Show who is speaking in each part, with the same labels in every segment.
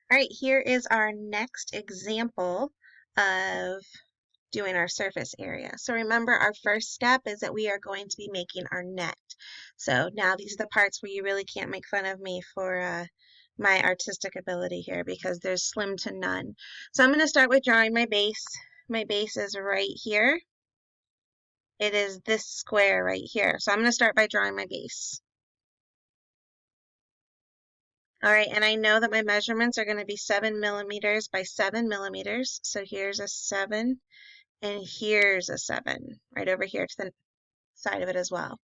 Speaker 1: All right, here is our next example of doing our surface area. So remember, our first step is that we are going to be making our net. So now these are the parts where you really can't make fun of me for my artistic ability here because there's slim to none. So I'm going to start with drawing my base. My base is right here. It is this square right here. So I'm going to start by drawing my base. All right, and I know that my measurements are going to be 7 millimeters by 7 millimeters. So here's a 7, and here's a 7 right over here to the side of it as well.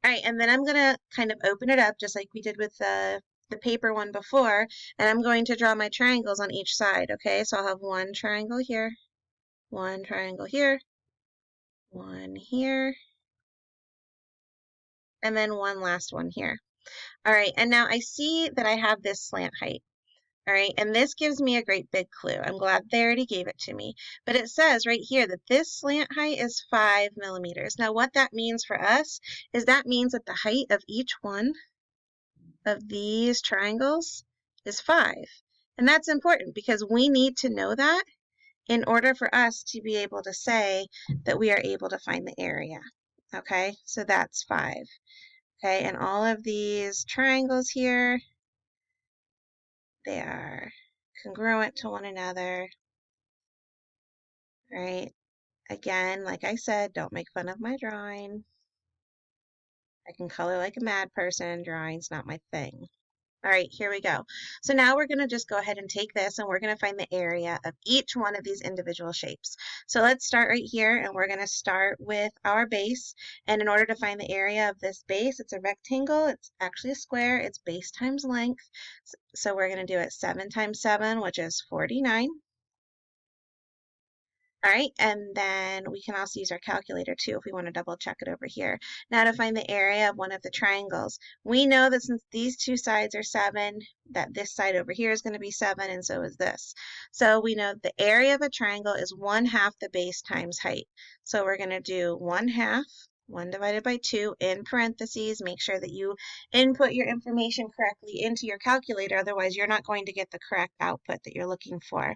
Speaker 1: All right, and then I'm going to kind of open it up just like we did with the paper one before, and I'm going to draw my triangles on each side, okay? So I'll have one triangle here, one triangle here, one here, and then one last one here. All right, and now I see that I have this slant height. All right, and this gives me a great big clue. I'm glad they already gave it to me. But it says right here that this slant height is 5 millimeters. Now, what that means for us is that means that the height of each one of these triangles is 5. And that's important because we need to know that in order for us to be able to say that we are able to find the area. Okay, so that's 5. Okay, and all of these triangles here, they are congruent to one another, right? Again, like I said, don't make fun of my drawing. I can color like a mad person. Drawing's not my thing. All right, here we go. So now we're going to just go ahead and take this and we're going to find the area of each one of these individual shapes. So let's start right here and we're going to start with our base. And in order to find the area of this base, it's a rectangle. It's actually a square. It's base times length. So we're going to do it 7 times 7, which is 49. All right, and then we can also use our calculator too if we want to double check it over here. Now to find the area of one of the triangles, we know that since these two sides are 7, that this side over here is going to be 7, and so is this. So we know the area of a triangle is 1/2 the base times height. So we're going to do 1/2, 1 divided by 2 in parentheses. Make sure that you input your information correctly into your calculator, otherwise you're not going to get the correct output that you're looking for.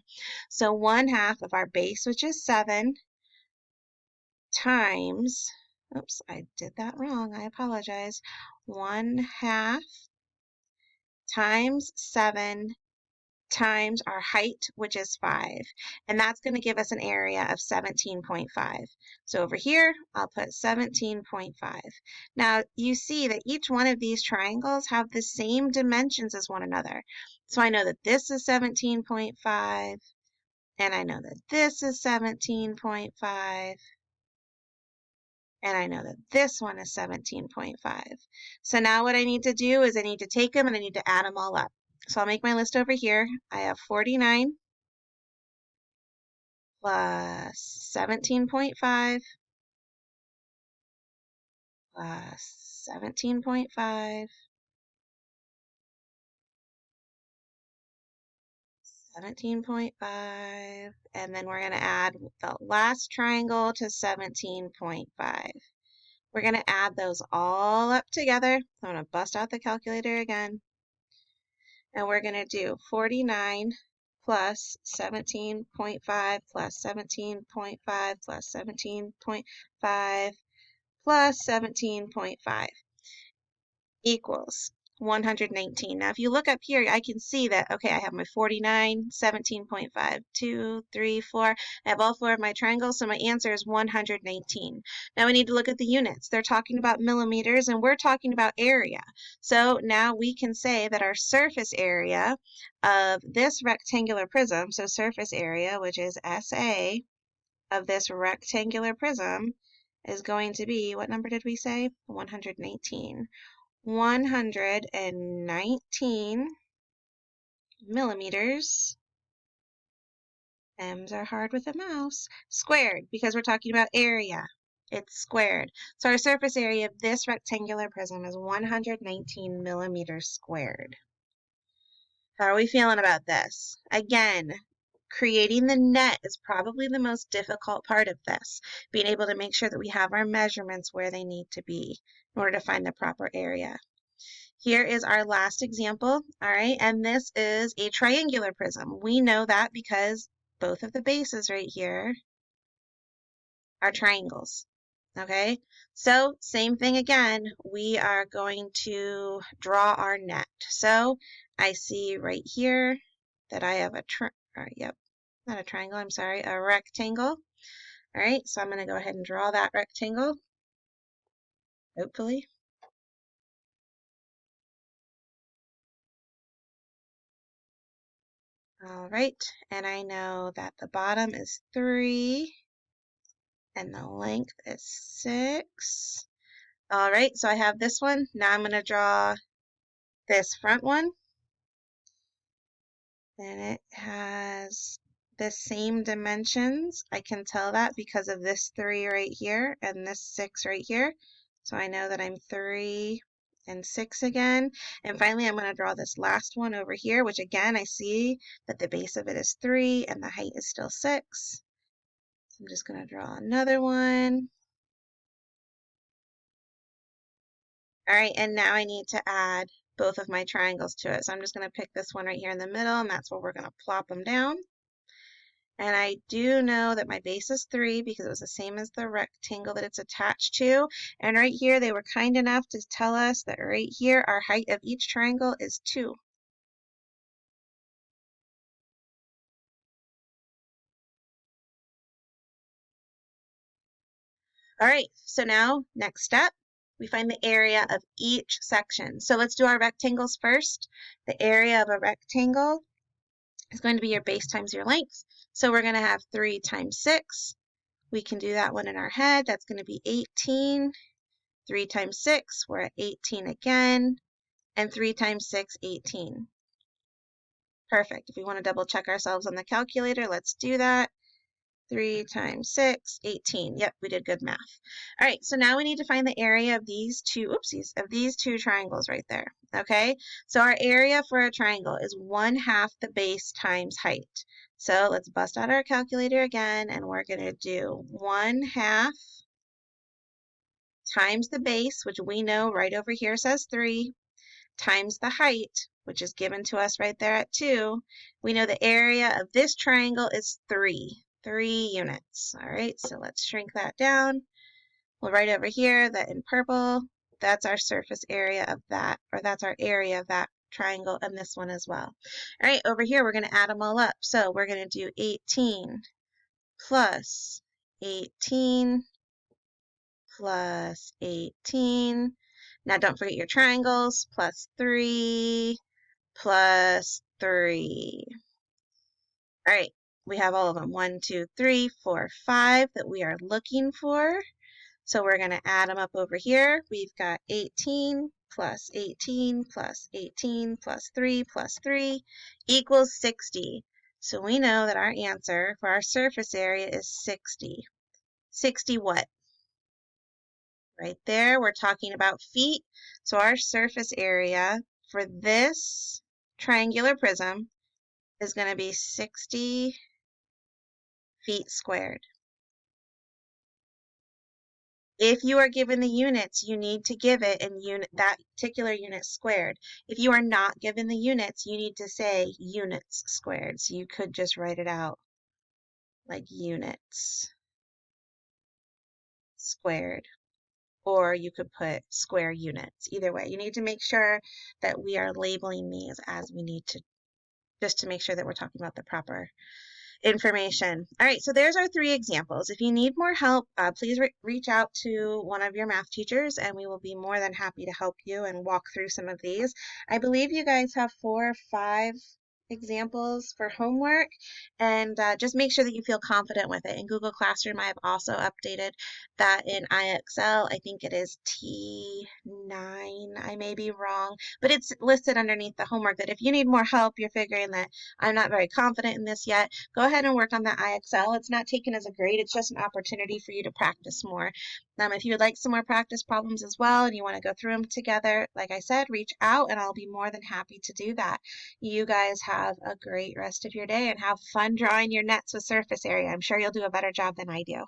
Speaker 1: So 1/2 of our base, which is 7, times, oops, I did that wrong, I apologize, 1/2 times 7 times our height, which is 5. And that's going to give us an area of 17.5. So over here, I'll put 17.5. Now, you see that each one of these triangles have the same dimensions as one another. So I know that this is 17.5, and I know that this is 17.5, and I know that this one is 17.5. So now what I need to do is I need to take them and I need to add them all up. So I'll make my list over here. I have 49 plus 17.5 plus 17.5, 17.5, and then we're going to add the last triangle to 17.5. We're going to add those all up together. I'm going to bust out the calculator again. And we're going to do 49 plus 17.5 plus 17.5 plus 17.5 plus 17.5 equals 119. Now, if you look up here, I can see that, okay, I have my 49, 17.5, 2, 3, 4. I have all 4 of my triangles, so my answer is 119. Now we need to look at the units. They're talking about millimeters, and we're talking about area. So now we can say that our surface area of this rectangular prism, so surface area, which is SA, of this rectangular prism, is going to be, what number did we say? 119. 119 millimeters, M's are hard with a mouse, squared, because we're talking about area. It's squared. So our surface area of this rectangular prism is 119 millimeters squared. How are we feeling about this? Again, creating the net is probably the most difficult part of this, being able to make sure that we have our measurements where they need to be in order to find the proper area. Here is our last example, all right, and this is a triangular prism. We know that because both of the bases right here are triangles, okay? So same thing again, we are going to draw our net. So I see right here that I have not a triangle, I'm sorry, a rectangle. All right, so I'm going to go ahead and draw that rectangle, hopefully. All right, and I know that the bottom is 3 and the length is 6. All right, so I have this one. Now I'm going to draw this front one. And it has the same dimensions. I can tell that because of this 3 right here and this 6 right here. So I know that I'm 3 and 6 again. And finally, I'm going to draw this last one over here, which again, I see that the base of it is 3 and the height is still 6. So I'm just going to draw another one. All right, and now I need to add both of my triangles to it. So I'm just going to pick this one right here in the middle, and that's where we're going to plop them down. And I do know that my base is 3 because it was the same as the rectangle that it's attached to. And right here, they were kind enough to tell us that right here, our height of each triangle is 2. All right, so now next step, we find the area of each section. So let's do our rectangles first. The area of a rectangle is going to be your base times your length. So we're going to have 3 times 6. We can do that one in our head. That's going to be 18. 3 times 6, we're at 18 again. And 3 times 6, 18. Perfect. If we want to double check ourselves on the calculator, let's do that. 3 times 6, 18. Yep, we did good math. All right, so now we need to find the area of these two, oopsies, of these two triangles right there, okay? So our area for a triangle is 1/2 the base times height. So let's bust out our calculator again, and we're going to do 1/2 times the base, which we know right over here says 3, times the height, which is given to us right there at 2. We know the area of this triangle is 3 units. All right, so let's shrink that down. We'll write over here that in purple, that's our surface area of that, or that's our area of that triangle, and this one as well. All right, over here, we're going to add them all up. So we're going to do 18 plus 18 plus 18. Now don't forget your triangles, plus 3 plus 3. All right, we have all of them. 1, 2, 3, 4, 5 that we are looking for. So we're going to add them up over here. We've got 18 plus 18 plus 18 plus 3 plus 3 equals 60. So we know that our answer for our surface area is 60. 60 what? Right there, we're talking about feet. So our surface area for this triangular prism is going to be 60 feet squared. If you are given the units, you need to give it in that particular unit squared. If you are not given the units, you need to say units squared. So you could just write it out like units squared, or you could put square units. Either way, you need to make sure that we are labeling these as we need to, just to make sure that we're talking about the proper information. All right, so there's our 3 examples. If you need more help, please reach out to one of your math teachers and we will be more than happy to help you and walk through some of these. I believe you guys have 4 or 5 examples for homework, and just make sure that you feel confident with it. In Google Classroom, I have also updated that in IXL. I think it is T9, I may be wrong, but it's listed underneath the homework that if you need more help, you're figuring that I'm not very confident in this yet, go ahead and work on that IXL. It's not taken as a grade, it's just an opportunity for you to practice more. If you would like some more practice problems as well and you want to go through them together, like I said, reach out and I'll be more than happy to do that. You guys have a great rest of your day and have fun drawing your nets with surface area. I'm sure you'll do a better job than I do.